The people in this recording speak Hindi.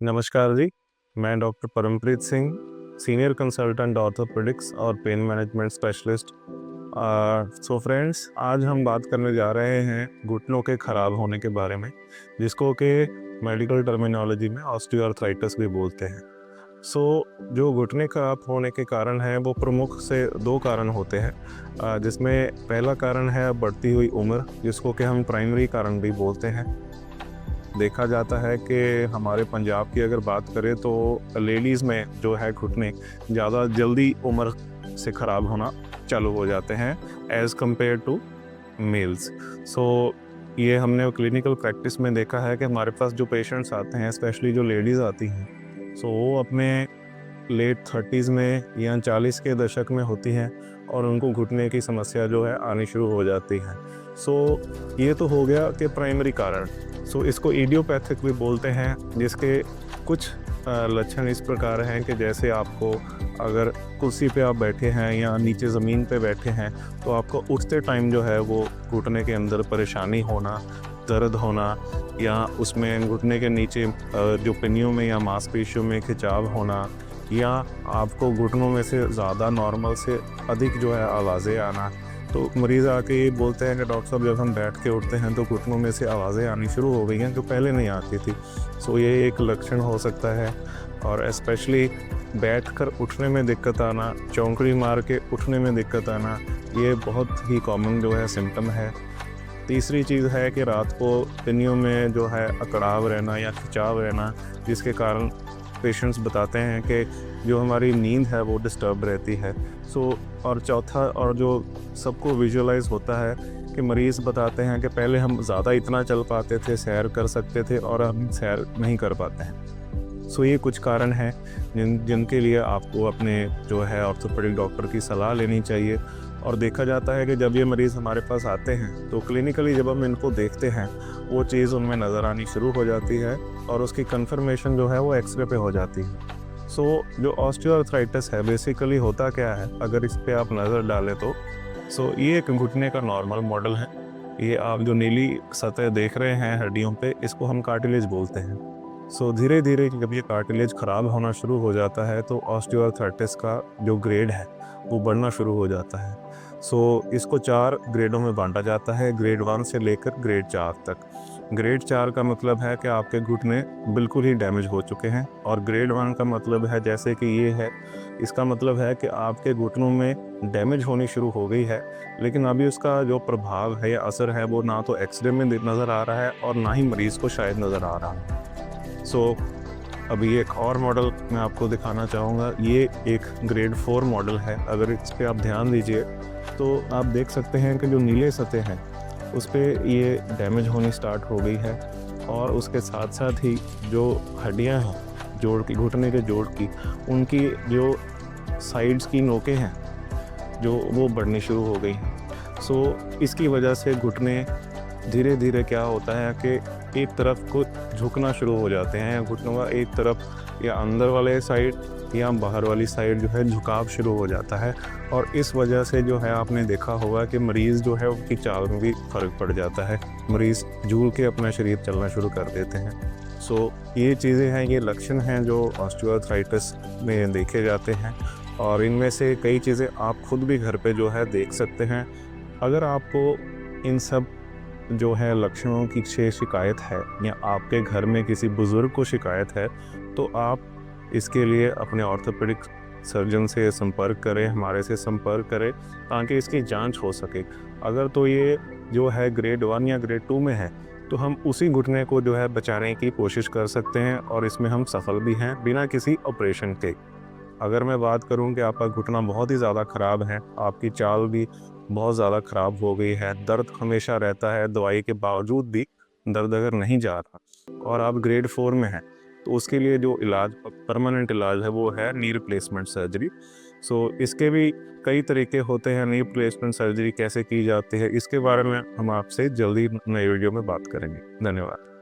नमस्कार जी, मैं doctor Parampreet Singh, senior consultant orthopaedics और pain management specialist. So friends, आज हम बात करने जा रहे हैं घुटनों के खराब होने के बारे में, जिसको कि मेडिकल टर्मिनोलॉजी में ऑस्टियोआर्थराइटिस भी बोलते हैं। जो घुटने खराब होने के कारण हैं वो प्रमुख से दो कारण होते हैं, जिसमें पहला कारण है बढ़ती हुई उम्र, जिसको कि हम प्राइमरी कारण भी बोलते हैं। देखा जाता है कि हमारे पंजाब की अगर बात करें तो लेडीज़ में जो है घुटने ज़्यादा जल्दी उम्र से ख़राब होना चालू हो जाते हैं एज़ कम्पेयर टू मेल्स। सो ये हमने क्लिनिकल प्रैक्टिस में देखा है कि हमारे पास जो पेशेंट्स आते हैं, स्पेशली जो लेडीज़ आती हैं, सो वो अपने लेट 30s में या 40 के दशक में होती हैं और उनको घुटने की समस्या जो है आनी शुरू हो जाती है। सो ये तो हो गया कि प्राइमरी कारण। इसको इडियोपैथिक भी बोलते हैं, जिसके कुछ लक्षण इस प्रकार हैं कि जैसे आपको अगर कुर्सी पे आप बैठे हैं या नीचे ज़मीन पे बैठे हैं तो आपको उठते टाइम जो है वो घुटने के अंदर परेशानी होना, दर्द होना, या उसमें घुटने के नीचे जो पिन्नियों में या मांसपेशियों में खिंचाव होना, या आपको घुटनों में से ज़्यादा नॉर्मल से अधिक जो है आवाज़ें आना। तो मरीज़ आके ये बोलते हैं कि डॉक्टर साहब, जब हम बैठ के उठते हैं तो घुटनों में से आवाज़ें आनी शुरू हो गई हैं जो पहले नहीं आती थी। ये एक लक्षण हो सकता है। और स्पेशली बैठकर उठने में दिक्कत आना, चौंकड़ी मार के उठने में दिक्कत आना, ये बहुत ही कॉमन जो है सिम्पटम है। तीसरी चीज़ है कि रात को पिन्नियों में जो है अकड़ाव रहना या खिंचाव रहना, जिसके कारण पेशेंट्स बताते हैं कि जो हमारी नींद है वो डिस्टर्ब रहती है। और चौथा, और जो सबको विजुअलाइज़ होता है, कि मरीज़ बताते हैं कि पहले हम ज़्यादा इतना चल पाते थे, सैर कर सकते थे, और हम सैर नहीं कर पाते हैं। ये कुछ कारण हैं जिनके लिए आपको अपने जो है ऑर्थोपेडिक डॉक्टर की सलाह लेनी चाहिए। और देखा जाता है कि जब ये मरीज़ हमारे पास आते हैं तो क्लिनिकली जब हम इनको देखते हैं, वो चीज़ उनमें नज़र आनी शुरू हो जाती है और उसकी कंफर्मेशन जो है वो एक्सरे पे हो जाती है। जो ऑस्टियोआर्थराइटिस है बेसिकली होता क्या है, अगर इस पे आप नज़र डालें तो ये एक घुटने का नॉर्मल मॉडल है। ये आप जो नीली सतह देख रहे हैं हड्डियों पे, इसको हम कार्टिलेज बोलते हैं। धीरे धीरे जब ये कार्टिलेज ख़राब होना शुरू हो जाता है तो ऑस्टियोआर्थराइटिस का जो ग्रेड है वो बढ़ना शुरू हो जाता है। इसको 4 ग्रेडों में बांटा जाता है, ग्रेड 1 से लेकर ग्रेड 4 तक। ग्रेड 4 का मतलब है कि आपके घुटने बिल्कुल ही डैमेज हो चुके हैं, और ग्रेड 1 का मतलब है जैसे कि ये है, इसका मतलब है कि आपके घुटनों में डैमेज होनी शुरू हो गई है, लेकिन अभी उसका जो प्रभाव है या असर है वो ना तो एक्सरे में नज़र आ रहा है और ना ही मरीज़ को शायद नज़र आ रहा है। अभी एक और मॉडल मैं आपको दिखाना चाहूँगा। ये एक ग्रेड 4 मॉडल है। अगर इस पे आप ध्यान दीजिए तो आप देख सकते हैं कि जो नीले सतह हैं उस पे ये डैमेज होनी स्टार्ट हो गई है, और उसके साथ साथ ही जो हड्डियाँ हैं जोड़ की, घुटने के जोड़ की, उनकी जो साइड्स की नोकें हैं जो वो बढ़नी शुरू हो गई हैं। इसकी वजह से घुटने धीरे धीरे क्या होता है कि एक तरफ को झुकना शुरू हो जाते हैं। घुटनों का एक तरफ या अंदर वाले साइड या बाहर वाली साइड जो है झुकाव शुरू हो जाता है, और इस वजह से जो है आपने देखा होगा कि मरीज़ जो है उनकी चाल में भी फ़र्क पड़ जाता है। मरीज़ झूल के अपना शरीर चलना शुरू कर देते हैं। ये चीज़ें हैं, ये लक्षण हैं जो ऑस्टियोआर्थराइटिस में देखे जाते हैं, और इनमें से कई चीज़ें आप खुद भी घर पे जो है देख सकते हैं। अगर आपको इन सब जो है लक्षणों की से शिकायत है, या आपके घर में किसी बुज़ुर्ग को शिकायत है, तो आप इसके लिए अपने ऑर्थोपेडिक सर्जन से संपर्क करें, हमारे से संपर्क करें, ताकि इसकी जांच हो सके। अगर तो ये जो है ग्रेड 1 या ग्रेड 2 में है, तो हम उसी घुटने को जो है बचाने की कोशिश कर सकते हैं, और इसमें हम सफल भी हैं बिना किसी ऑपरेशन के। अगर मैं बात करूं कि आपका घुटना बहुत ही ज़्यादा ख़राब है, आपकी चाल भी बहुत ज़्यादा ख़राब हो गई है, दर्द हमेशा रहता है, दवाई के बावजूद भी दर्द अगर नहीं जा रहा, और आप ग्रेड 4 में हैं, तो उसके लिए जो इलाज, परमानेंट इलाज है, वो है नी रिप्लेसमेंट सर्जरी। इसके भी कई तरीके होते हैं। नी रिप्लेसमेंट सर्जरी कैसे की जाती है, इसके बारे में हम आपसे जल्दी नए वीडियो में बात करेंगे। धन्यवाद।